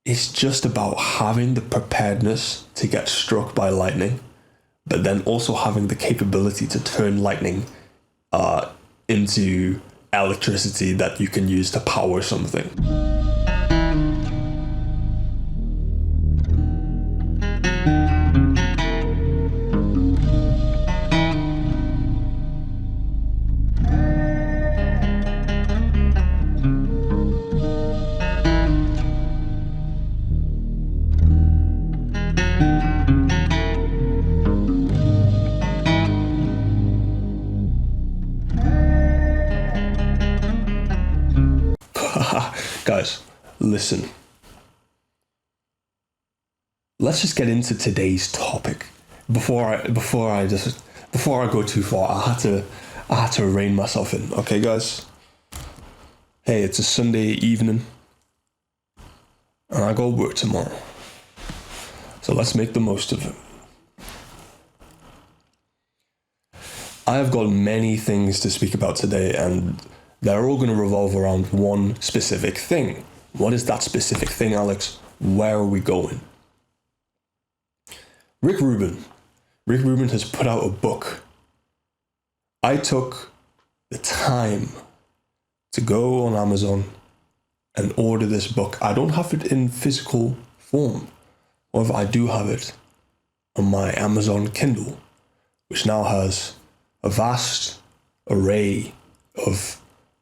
it's just about having the preparedness to get struck by lightning, but then also having the capability to turn lightning into electricity that you can use to power something. Guys, listen. Let's just get into today's topic. Before I go too far, I had to rein myself in. Okay, guys. Hey, it's a Sunday evening, and I go to work tomorrow. So let's make the most of it. I have got many things to speak about today, and they're all going to revolve around one specific thing. What is that specific thing, Alex? Where are we going? Rick Rubin. Rick Rubin has put out a book. I took the time to go on Amazon and order this book. I don't have it in physical form. However, I do have it on my Amazon Kindle, which now has a vast array of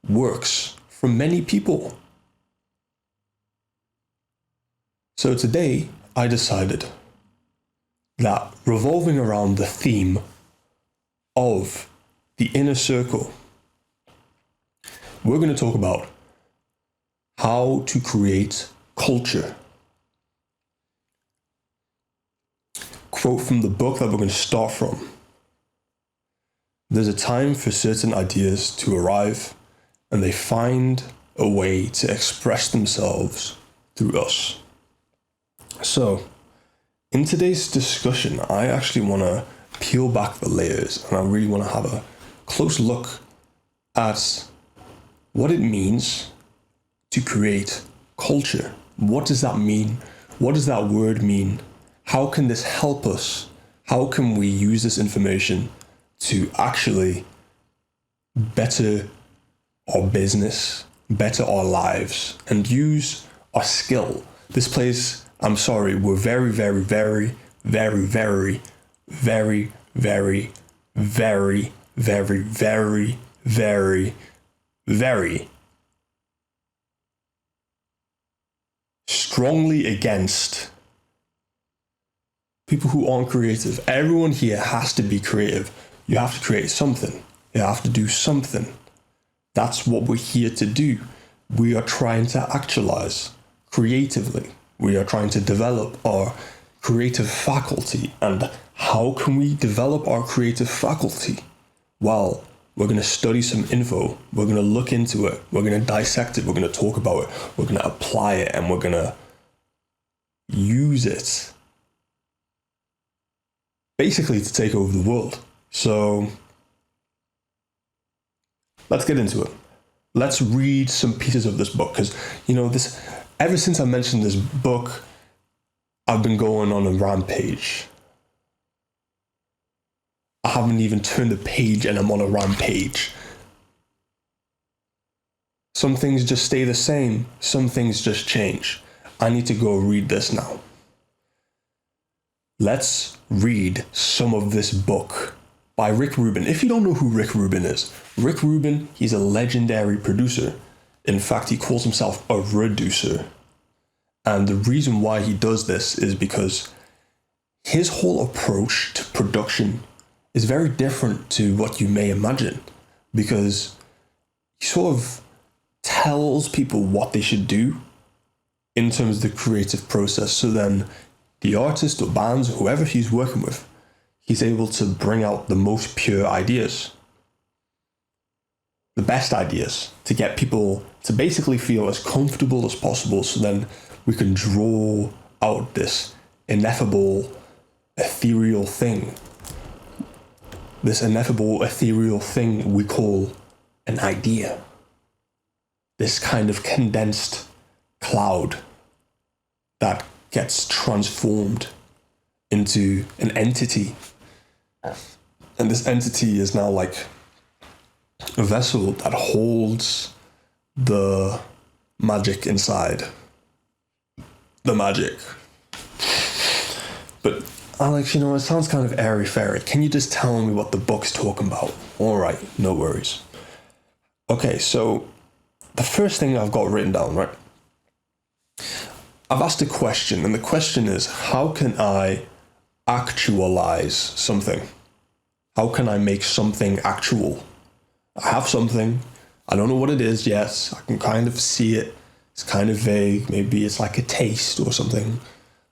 works from many people. So today I decided that revolving around the theme of the inner circle, we're going to talk about how to create culture. Quote from the book that we're going to start from: "There's a time for certain ideas to arrive, and they find a way to express themselves through us." So, in today's discussion, I actually want to peel back the layers, and I really want to have a close look at what it means to create culture. What does that mean? What does that word mean? How can this help us? How can we use this information to actually better our business, better our lives, and use our skill? This place, I'm sorry, we're very, very, very, very, very, very, very, very, very, very, very, very strongly against people who aren't creative. Everyone here has to be creative. You have to create something. You have to do something. That's what we're here to do. We are trying to actualize creatively. We are trying to develop our creative faculty. And how can we develop our creative faculty? Well, we're going to study some info. We're going to look into it. We're going to dissect it. We're going to talk about it. We're going to apply it, and we're going to use it basically to take over the world. So let's get into it. Let's read some pieces of this book, because this, ever since I mentioned this book, I've been going on a rampage. I haven't even turned the page and I'm on a rampage. Some things just stay the same. Some things just change. I need to go read this now. Let's read some of this book by Rick Rubin. If you don't know who Rick Rubin is, Rick Rubin, he's a legendary producer. In fact, he calls himself a reducer. And the reason why he does this is because his whole approach to production is very different to what you may imagine, because he sort of tells people what they should do in terms of the creative process. So then the artist or bands or whoever he's working with, he's able to bring out the most pure ideas, the best ideas, to get people to basically feel as comfortable as possible, so then we can draw out this ineffable, ethereal thing. This ineffable, ethereal thing we call an idea. This kind of condensed cloud that gets transformed into an entity. And this entity is now like a vessel that holds the magic inside. The magic. But Alex, it sounds kind of airy-fairy. Can you just tell me what the book's talking about? All right, no worries. Okay, so the first thing I've got written down, right? I've asked a question, and the question is, how can I actualize something? How can I make something actual? I have something. I don't know what it is yet. I can kind of see it. It's kind of vague. Maybe it's like a taste or something.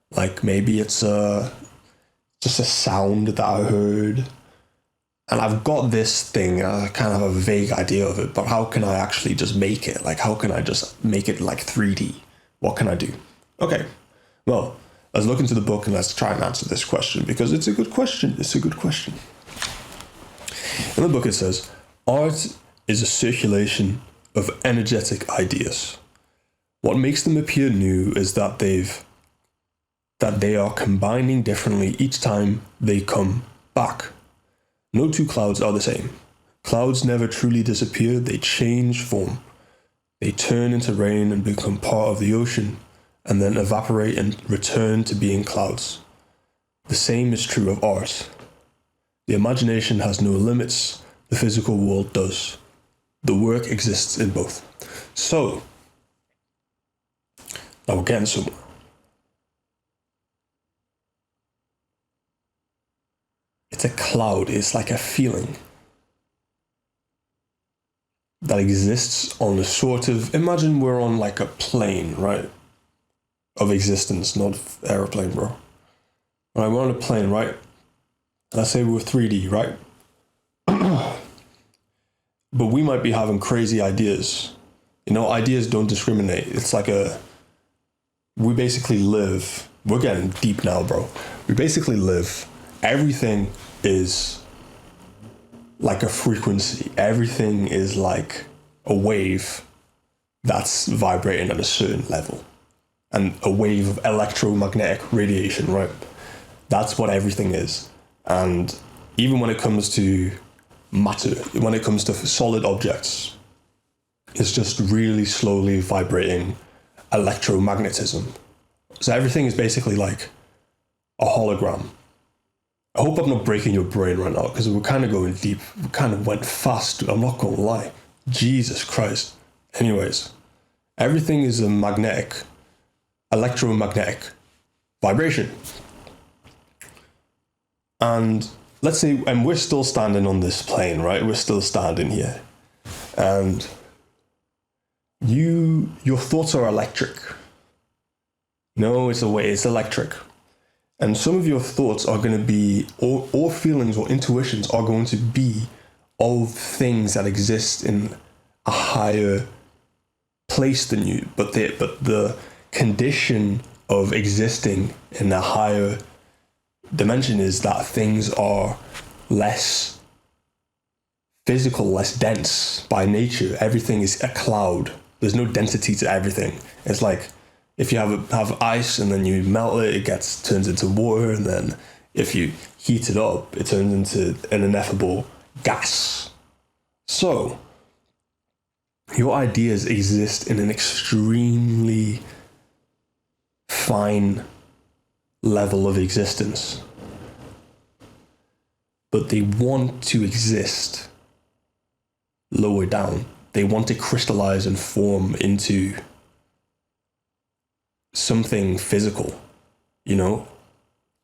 Like maybe it's just a sound that I heard. And I've got this thing, I kind of have a vague idea of it, but how can I actually just make it? Like, how can I just make it like 3D? What can I do? Okay, well, let's look into the book and let's try and answer this question, because it's a good question. It's a good question. In the book it says, art is a circulation of energetic ideas. What makes them appear new is that they are combining differently each time they come back. No two clouds are the same. Clouds never truly disappear, they change form. They turn into rain and become part of the ocean, and then evaporate and return to being clouds. The same is true of art. The imagination has no limits, the physical world does. The work exists in both. So, now we're getting somewhere. It's a cloud, it's like a feeling that exists on a sort of, imagine we're on like a plane, right? Of existence, not aeroplane, bro. Right, we're on a plane, right? Let's say we're 3D, right? But we might be having crazy ideas. Ideas don't discriminate. It's like we basically live, we're getting deep now, bro. We basically live, everything is like a frequency. Everything is like a wave that's vibrating at a certain level. And a wave of electromagnetic radiation, right? That's what everything is. And even when it comes to matter, when it comes to solid objects, it's just really slowly vibrating electromagnetism. So everything is basically like a hologram. I hope I'm not breaking your brain right now, because we're kind of going deep. We kind of went fast, I'm not going to lie. Jesus Christ. Anyways, everything is a electromagnetic vibration. And let's say, and we're still standing on this plane, right? We're still standing here. And your thoughts are electric. No, it's electric. And some of your thoughts are going to be, or feelings or intuitions are going to be of things that exist in a higher place than you. But the condition of existing in a higher dimension is that things are less physical, less dense by nature. Everything is a cloud. There's no density to everything. It's like, if you have ice and then you melt it, turns into water, and then if you heat it up, it turns into an ineffable gas. So, your ideas exist in an extremely fine level of existence, but they want to exist lower down. They want to crystallize and form into something physical,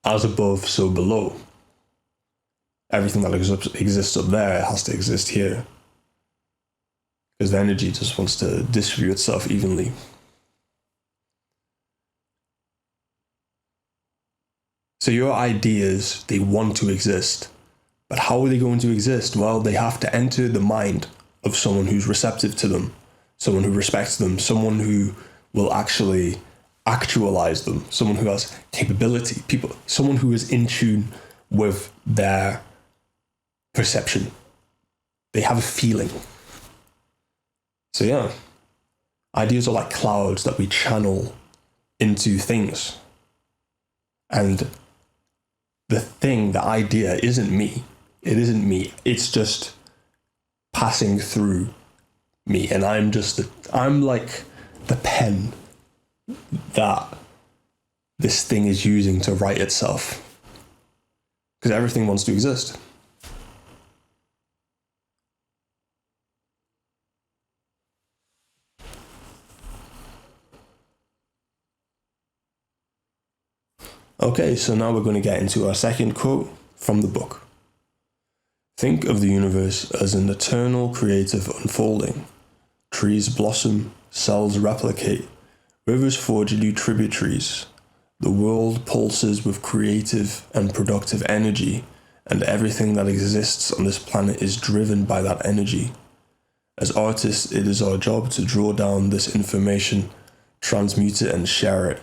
as above, so below. Everything that exists up there has to exist here, because the energy just wants to distribute itself evenly. So your ideas, they want to exist, but how are they going to exist? Well, they have to enter the mind of someone who's receptive to them, someone who respects them, someone who will actually actualize them, someone who has capability, someone who is in tune with their perception. They have a feeling. So yeah, ideas are like clouds that we channel into things. And the idea isn't me. It isn't me. It's just passing through me. And I'm like the pen that this thing is using to write itself. Because everything wants to exist. Okay, so now we're going to get into our second quote from the book. Think of the universe as an eternal creative unfolding. Trees blossom, cells replicate, rivers forge new tributaries. The world pulses with creative and productive energy, and everything that exists on this planet is driven by that energy. As artists, it is our job to draw down this information, transmute it, and share it.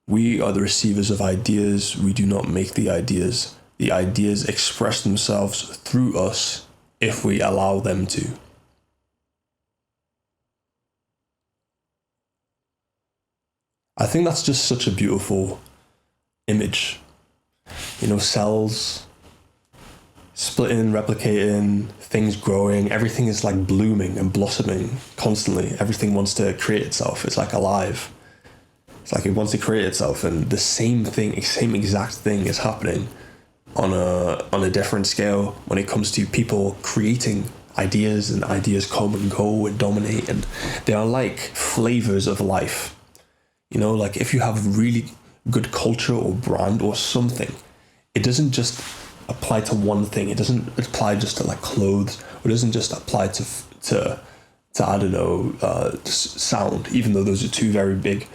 We are the receivers of ideas. We do not make the ideas. The ideas express themselves through us if we allow them to. I think that's just such a beautiful image. Cells splitting, replicating, things growing, everything is like blooming and blossoming constantly. Everything wants to create itself. It's like alive. It's like it wants to create itself, and the same exact thing is happening on a different scale when it comes to people creating ideas, and ideas come and go and dominate, and they are like flavors of life. Like if you have really good culture or brand or something, it doesn't just apply to one thing. It doesn't apply just to like clothes, or it doesn't just apply to I don't know, sound, even though those are two very big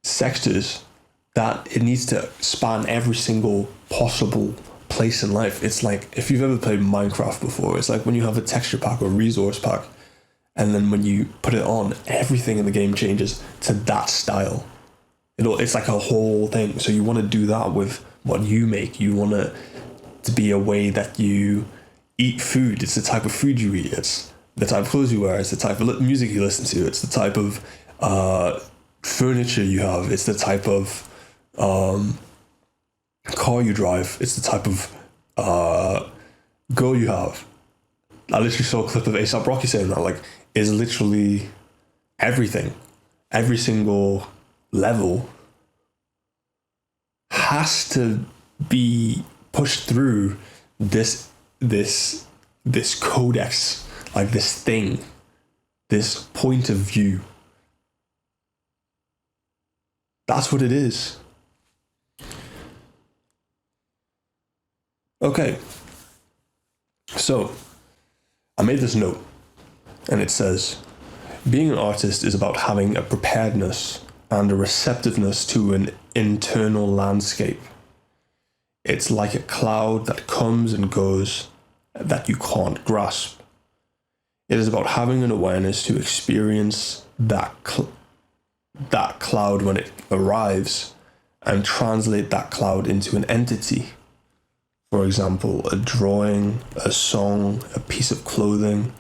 sectors, that it needs to span every single possible place in life. It's like if you've ever played Minecraft before, it's like when you have a texture pack or resource pack, and then when you put it on, everything in the game changes to that style. It's like a whole thing. So you want to do that with what you make. You want it to be a way that you eat food. It's the type of food you eat. It's the type of clothes you wear. It's the type of music you listen to. It's the type of furniture you have. It's the type of car you drive. It's the type of girl you have. I literally saw a clip of A$AP Rocky saying that, like, is literally everything. Every single level has to be pushed through this codex, like this thing, this point of view. That's what it is. Okay. So, I made this note, and it says, being an artist is about having a preparedness and a receptiveness to an internal landscape. It's like a cloud that comes and goes that you can't grasp. It is about having an awareness to experience that cloud when it arrives and translate that cloud into an entity. For example, a drawing, a song, a piece of clothing,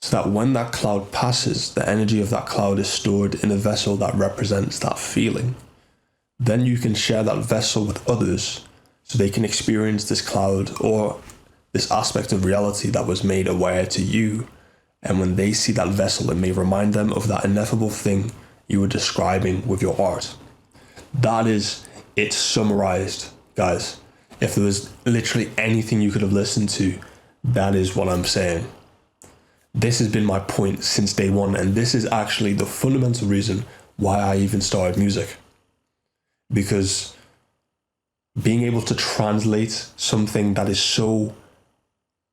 so that when that cloud passes, the energy of that cloud is stored in a vessel that represents that feeling. Then you can share that vessel with others so they can experience this cloud or this aspect of reality that was made aware to you. And when they see that vessel, it may remind them of that ineffable thing you were describing with your art. That is it summarized, guys. If there was literally anything you could have listened to, that is what I'm saying. This has been my point since day one, and this is actually the fundamental reason why I even started music. Because being able to translate something that is so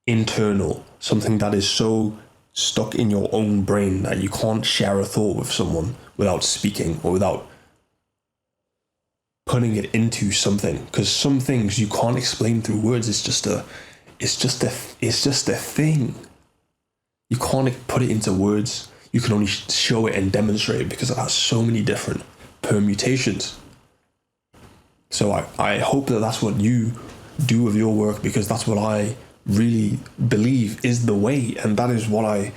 internal, something that is so stuck in your own brain that you can't share a thought with someone without speaking or without putting it into something, because some things you can't explain through words. It's just a thing. You can't put it into words. You can only show it and demonstrate it because it has so many different permutations. So I hope that that's what you do with your work, because that's what I really believe is the way, and that is what I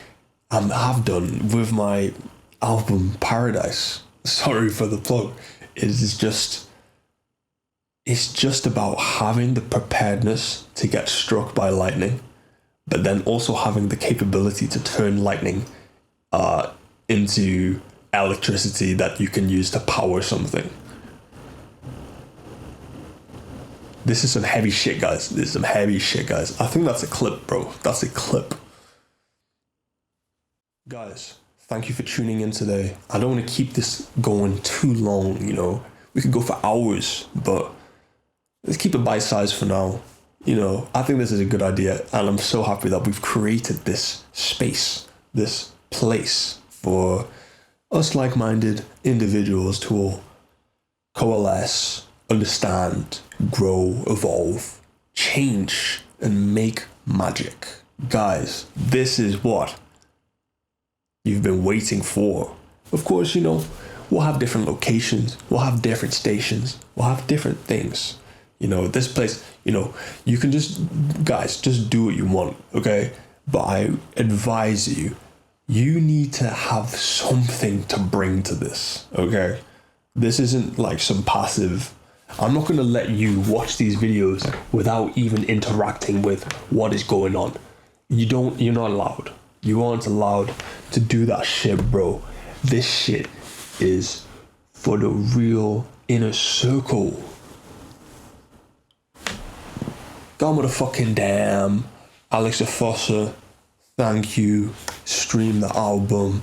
have done with my album Paradise. sorry for the plug. It's just about having the preparedness to get struck by lightning, but then also having the capability to turn lightning into electricity that you can use to power something. This is some heavy shit, guys. This is some heavy shit, guys. I think that's a clip, bro. That's a clip. Guys, thank you for tuning in today. I don't want to keep this going too long, you know. We could go for hours, but let's keep it bite-sized for now. You know, I think this is a good idea, and I'm so happy that we've created this space, this place for us like-minded individuals to all coalesce, understand, grow, evolve, change, and make magic. Guys, this is what you've been waiting for. Of course, you know, we'll have different locations, we'll have different stations, we'll have different things. You know, this place, you know, you can just do what you want, okay? But I advise you, you need to have something to bring to this, okay? This isn't like some passive. I'm not going to let you watch these videos without even interacting with what is going on. You're not allowed. You aren't allowed to do that shit, bro. This shit is for the real inner circle. God motherfucking damn. Alex Fossa, thank you. Stream the album.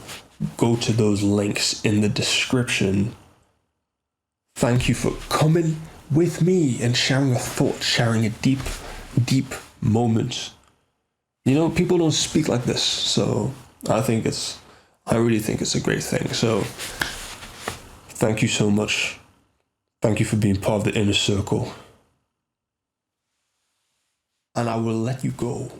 Go to those links in the description. Thank you for coming with me and sharing a thought, sharing a deep, deep moment. You know, people don't speak like this, so I really think it's a great thing. So thank you so much. Thank you for being part of the inner circle. And I will let you go.